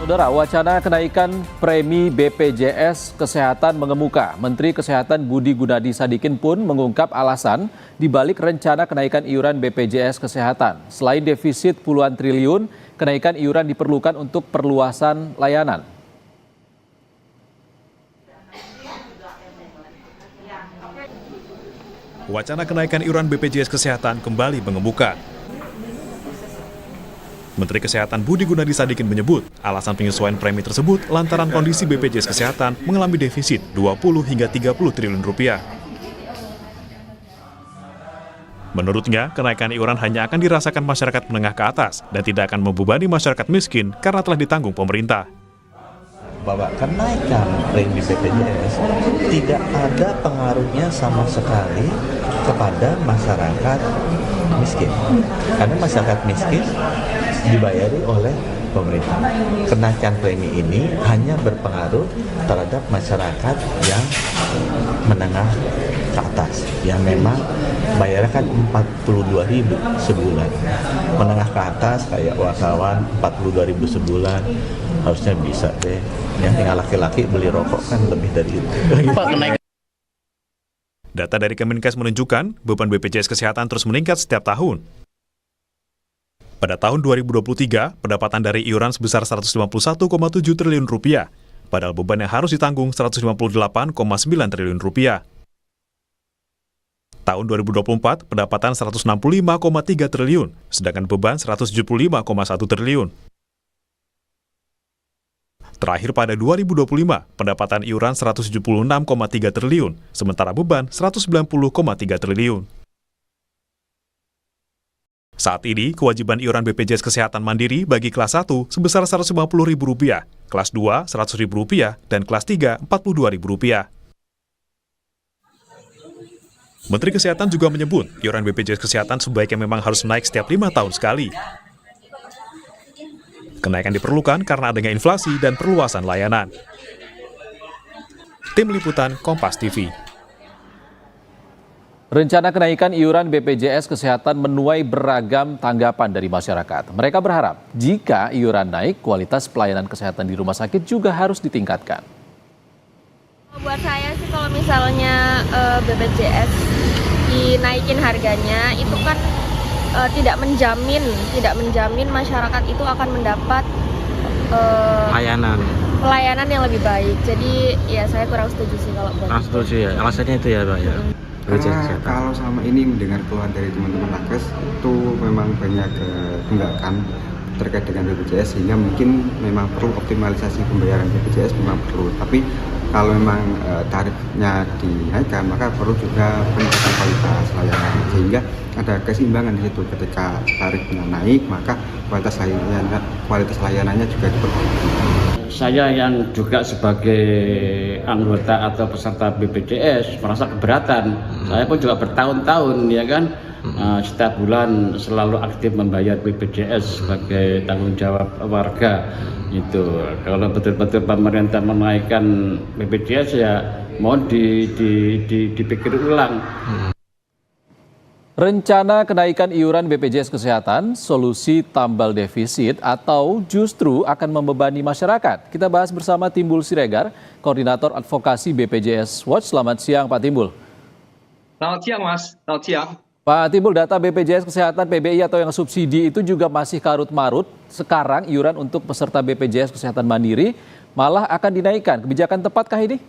Saudara, wacana kenaikan premi BPJS Kesehatan mengemuka. Menteri Kesehatan Budi Gunadi Sadikin pun mengungkap alasan dibalik rencana kenaikan iuran BPJS Kesehatan. Selain defisit puluhan triliun, kenaikan iuran diperlukan untuk perluasan layanan. Wacana kenaikan iuran BPJS Kesehatan kembali mengemuka. Menteri Kesehatan Budi Gunadi Sadikin menyebut alasan penyesuaian premi tersebut lantaran kondisi BPJS Kesehatan mengalami defisit 20 hingga 30 triliun rupiah. Menurutnya, kenaikan iuran hanya akan dirasakan masyarakat menengah ke atas dan tidak akan membebani masyarakat miskin karena telah ditanggung pemerintah. Bahwa kenaikan premi BPJS tidak ada pengaruhnya sama sekali kepada masyarakat miskin. Karena masyarakat miskin dibayari oleh pemerintah. Kenaikan premi ini hanya berpengaruh terhadap masyarakat yang menengah ke atas, yang memang bayarnya kan 42.000 sebulan. Menengah ke atas kayak wartawan 42.000 sebulan harusnya bisa deh. Yang tinggal laki-laki beli rokok kan lebih dari itu. Data dari Kemenkes menunjukkan beban BPJS Kesehatan terus meningkat setiap tahun. Pada tahun 2023, pendapatan dari iuran sebesar 151,7 triliun rupiah, padahal beban yang harus ditanggung 158,9 triliun rupiah. Tahun 2024, pendapatan 165,3 triliun, sedangkan beban 175,1 triliun. Terakhir pada 2025, pendapatan iuran 176,3 triliun, sementara beban 190,3 triliun. Saat ini, kewajiban iuran BPJS Kesehatan Mandiri bagi kelas 1 sebesar Rp150.000, kelas 2 Rp100.000, dan kelas 3 Rp42.000. Menteri Kesehatan juga menyebut, iuran BPJS Kesehatan sebaiknya memang harus naik setiap 5 tahun sekali. Kenaikan diperlukan karena adanya inflasi dan perluasan layanan. Tim Liputan Kompas TV. Rencana kenaikan iuran BPJS Kesehatan menuai beragam tanggapan dari masyarakat. Mereka berharap jika iuran naik, kualitas pelayanan kesehatan di rumah sakit juga harus ditingkatkan. Buat saya sih kalau misalnya BPJS dinaikin harganya, itu kan tidak menjamin masyarakat itu akan mendapat pelayanan yang lebih baik. Jadi ya saya kurang setuju sih kalau buat. Setuju ya, alasannya itu ya Pak ya. Karena kalau selama ini mendengar keluhan dari teman-teman nakes itu memang banyak tunggakan terkait dengan BPJS, sehingga mungkin memang perlu optimalisasi pembayaran BPJS memang perlu. Tapi kalau memang tarifnya dinaikkan, maka perlu juga peningkatan kualitas layanan, sehingga ada keseimbangan di situ. Ketika tarifnya naik, maka kualitas layanannya juga diperbaiki. Saya yang juga sebagai anggota atau peserta BPJS merasa keberatan. Saya pun juga bertahun-tahun ya kan, setiap bulan selalu aktif membayar BPJS sebagai tanggung jawab warga. Itu kalau betul-betul pemerintah menaikkan BPJS ya mohon dipikir ulang. Rencana kenaikan iuran BPJS Kesehatan, solusi tambal defisit atau justru akan membebani masyarakat? Kita bahas bersama Timbul Siregar, Koordinator Advokasi BPJS Watch. Selamat siang Pak Timbul. Selamat siang Mas, selamat siang. Pak Timbul, data BPJS Kesehatan PBI atau yang subsidi itu juga masih karut-marut. Sekarang iuran untuk peserta BPJS Kesehatan Mandiri malah akan dinaikkan. Kebijakan tepatkah ini?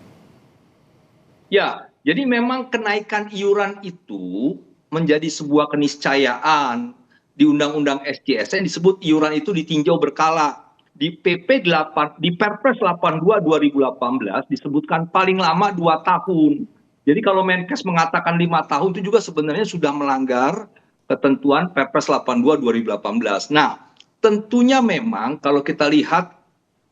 Ya, jadi memang kenaikan iuran itu menjadi sebuah keniscayaan di Undang-Undang SJSN disebut iuran itu ditinjau berkala. Di Perpres 82 2018 disebutkan paling lama 2 tahun. Jadi kalau Menkes mengatakan 5 tahun itu juga sebenarnya sudah melanggar ketentuan Perpres 82 2018. Nah, tentunya memang kalau kita lihat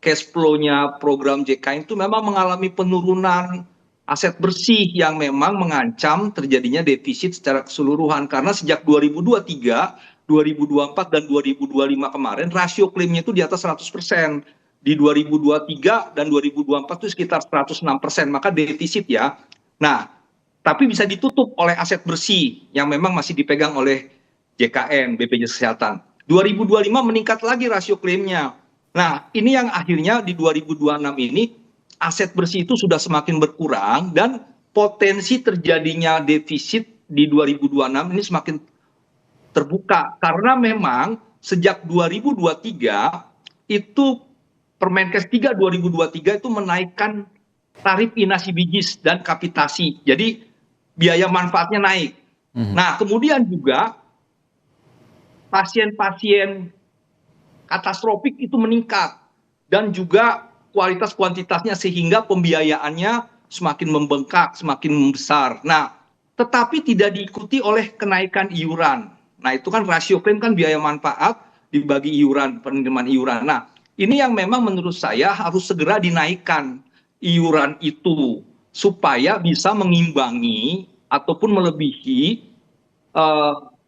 cash flow-nya program JKN itu memang mengalami penurunan aset bersih yang memang mengancam terjadinya defisit secara keseluruhan. Karena sejak 2023, 2024, dan 2025 kemarin rasio klaimnya itu di atas 100%. Di 2023 dan 2024 itu sekitar 106%, maka defisit ya. Nah, tapi bisa ditutup oleh aset bersih yang memang masih dipegang oleh JKN, BPJS Kesehatan. 2025 meningkat lagi rasio klaimnya. Nah, ini yang akhirnya di 2026 ini aset bersih itu sudah semakin berkurang dan potensi terjadinya defisit di 2026 ini semakin terbuka karena memang sejak 2023 itu Permenkes 3 2023 itu menaikkan tarif inasi bijis dan kapitasi. Jadi biaya manfaatnya naik. Nah, kemudian juga pasien-pasien katastrofik itu meningkat dan juga kualitas kuantitasnya sehingga pembiayaannya semakin membengkak, semakin membesar. Nah, tetapi tidak diikuti oleh kenaikan iuran. Nah, itu kan rasio klaim kan biaya manfaat dibagi iuran, penerimaan iuran. Nah, ini yang memang menurut saya harus segera dinaikkan iuran itu supaya bisa mengimbangi ataupun melebihi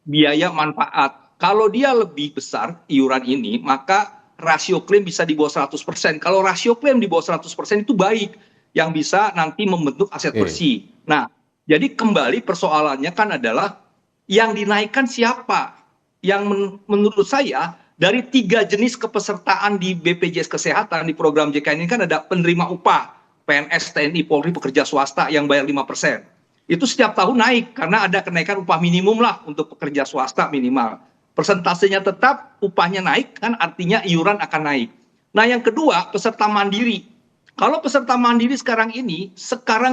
biaya manfaat. Kalau dia lebih besar iuran ini, maka rasio klaim bisa di bawah 100%. Kalau rasio klaim di bawah 100% itu baik, yang bisa nanti membentuk aset bersih. Nah, jadi kembali persoalannya kan adalah yang dinaikkan siapa? Yang menurut saya dari 3 jenis kepesertaan di BPJS Kesehatan di program JKN ini kan ada penerima upah, PNS, TNI, Polri, pekerja swasta yang bayar 5%. Itu setiap tahun naik karena ada kenaikan upah minimum lah untuk pekerja swasta minimal. Persentasenya tetap, upahnya naik, kan artinya iuran akan naik. Nah, yang kedua, peserta mandiri. Kalau peserta mandiri sekarang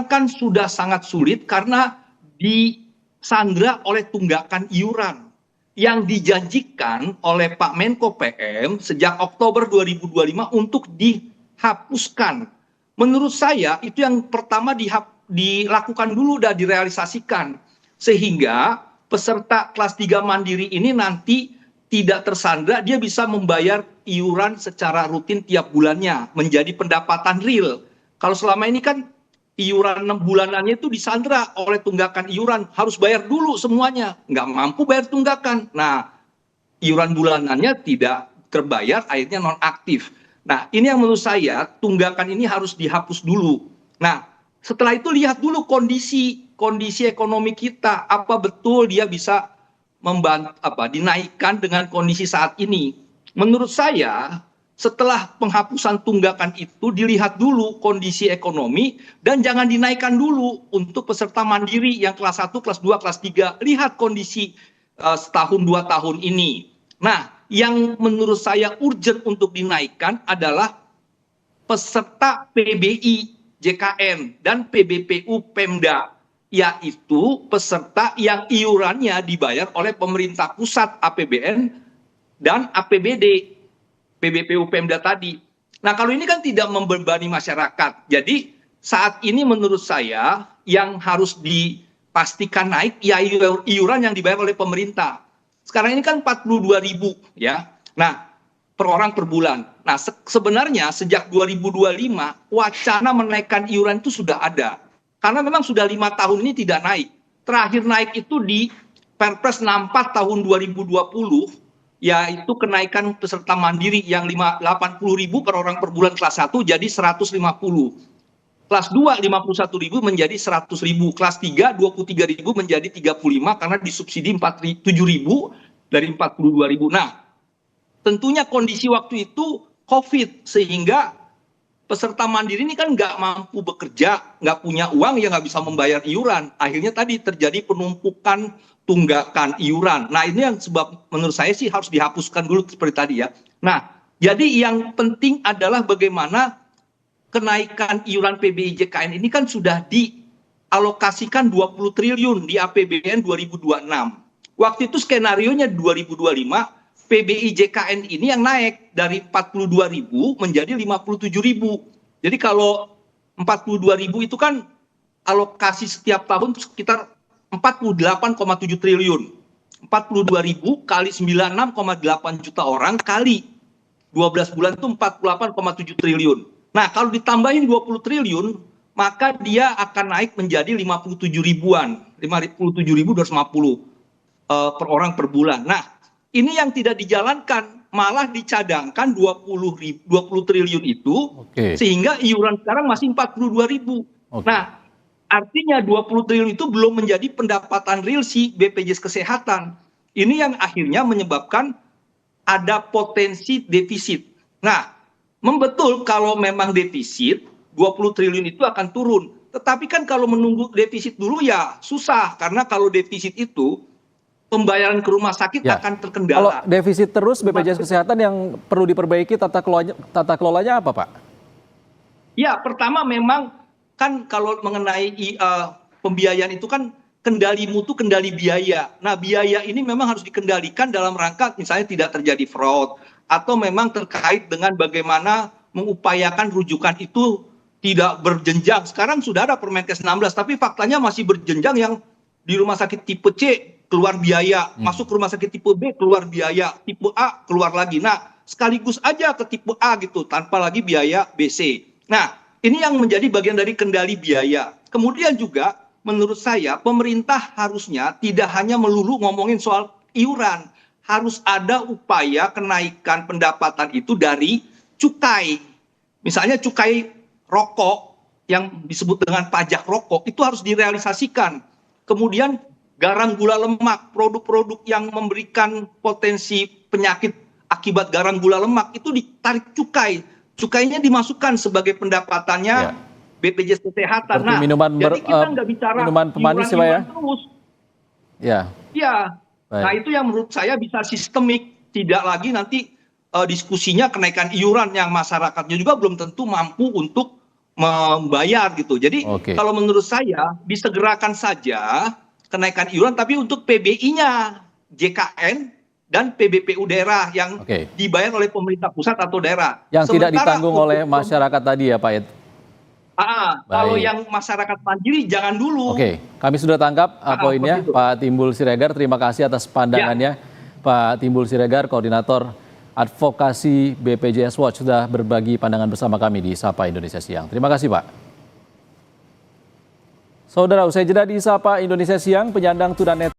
kan sudah sangat sulit karena disandra oleh tunggakan iuran yang dijanjikan oleh Pak Menko PM sejak Oktober 2025 untuk dihapuskan. Menurut saya itu yang pertama dilakukan dulu dan direalisasikan sehingga peserta kelas 3 mandiri ini nanti tidak tersandra, dia bisa membayar iuran secara rutin tiap bulannya, menjadi pendapatan real. Kalau selama ini kan iuran 6 bulanannya itu disandra oleh tunggakan iuran, harus bayar dulu semuanya, nggak mampu bayar tunggakan. Nah, iuran bulanannya tidak terbayar, akhirnya nonaktif. Nah, ini yang menurut saya tunggakan ini harus dihapus dulu. Nah, setelah itu lihat dulu kondisi ekonomi kita, apa betul dia bisa dinaikkan dengan kondisi saat ini. Menurut saya setelah penghapusan tunggakan itu dilihat dulu kondisi ekonomi dan jangan dinaikkan dulu untuk peserta mandiri yang kelas 1, kelas 2, kelas 3. Lihat kondisi setahun 2 tahun ini. Nah, yang menurut saya urgent untuk dinaikkan adalah peserta PBI JKN dan PBPU Pemda, yaitu peserta yang iurannya dibayar oleh pemerintah pusat APBN dan APBD, PBPU Pemda tadi. Nah, kalau ini kan tidak membebani masyarakat. Jadi saat ini menurut saya yang harus dipastikan naik ya iuran yang dibayar oleh pemerintah. Sekarang ini kan 42.000 ya. Nah, per orang per bulan. Nah, sebenarnya sejak 2025 wacana menaikkan iuran itu sudah ada. Karena memang sudah 5 tahun ini tidak naik. Terakhir naik itu di Perpres 64 tahun 2020, yaitu kenaikan peserta mandiri yang 80.000 per orang per bulan kelas 1 jadi 150. Kelas 2 51.000 menjadi 100.000. Kelas 3 23.000 menjadi 35 karena disubsidi 7.000 dari 42.000. Nah, tentunya kondisi waktu itu COVID, sehingga peserta mandiri ini kan nggak mampu bekerja, nggak punya uang, ya nggak bisa membayar iuran. Akhirnya tadi terjadi penumpukan tunggakan iuran. Nah, ini yang sebab menurut saya sih harus dihapuskan dulu seperti tadi ya. Nah, jadi yang penting adalah bagaimana kenaikan iuran PBI JKN ini kan sudah dialokasikan 20 triliun di APBN 2026. Waktu itu skenarionya 2025, PBI JKN ini yang naik dari 42.000 menjadi 57.000. Jadi kalau 42.000 itu kan alokasi setiap tahun sekitar 48,7 triliun. 42.000 kali 96,8 juta orang kali 12 bulan itu 48,7 triliun. Nah, kalau ditambahin 20 triliun, maka dia akan naik menjadi 57 ribuan. 57.250 per orang per bulan. Nah, ini yang tidak dijalankan, malah dicadangkan 20 triliun itu, sehingga iuran sekarang masih 42.000. Nah, artinya 20 triliun itu belum menjadi pendapatan real si BPJS Kesehatan. Ini yang akhirnya menyebabkan ada potensi defisit. Nah, Membetul kalau memang defisit 20 triliun itu akan turun. Tetapi kan kalau menunggu defisit dulu ya susah, karena kalau defisit itu pembayaran ke rumah sakit Ya. akan Kalau terkendala. defisit terus BPJS Kesehatan yang perlu diperbaiki tata kelolanya apa, Pak? Ya, pertama memang kan kalau mengenai pembiayaan itu kan kendali mutu, kendali biaya. Nah, biaya ini memang harus dikendalikan dalam rangka misalnya tidak terjadi fraud atau memang terkait dengan bagaimana mengupayakan rujukan itu tidak berjenjang. Sekarang sudah ada Permenkes 16, tapi faktanya masih berjenjang, yang di rumah sakit tipe C keluar biaya, masuk ke rumah sakit tipe B keluar biaya, tipe A keluar lagi. Nah, sekaligus aja ke tipe A gitu, tanpa lagi biaya BC. Nah, ini yang menjadi bagian dari kendali biaya. Kemudian juga menurut saya pemerintah harusnya tidak hanya melulu ngomongin soal iuran, harus ada upaya kenaikan pendapatan itu dari cukai. Misalnya cukai rokok yang disebut dengan pajak rokok itu harus direalisasikan. Kemudian garam gula lemak, produk-produk yang memberikan potensi penyakit akibat garam gula lemak itu ditarik cukai. Cukainya dimasukkan sebagai pendapatannya BPJS Kesehatan. Seperti Jadi kita nggak bicara minuman pemanis ya, Pak, ya? terus. Ya. Ya. Baik. Nah, itu yang menurut saya bisa sistemik, tidak lagi nanti diskusinya kenaikan iuran yang masyarakatnya juga belum tentu mampu untuk membayar gitu. Jadi Oke. kalau menurut saya disegerakan saja kenaikan iuran, tapi untuk PBI-nya, JKN dan PBPU daerah yang Oke. dibayar oleh pemerintah pusat atau daerah. Yang tidak Sementara ditanggung oleh masyarakat tadi ya, Pak Ed? Kalau Baik. yang masyarakat mandiri jangan dulu. Oke, kami sudah tangkap poinnya, begitu. Pak Timbul Siregar. Terima kasih atas pandangannya. Pak Timbul Siregar, Koordinator Advokasi BPJS Watch, sudah berbagi pandangan bersama kami di Sapa Indonesia Siang. Terima kasih, Pak. Saudara, usai jeda di Sapa Indonesia Siang, penyandang tunanetra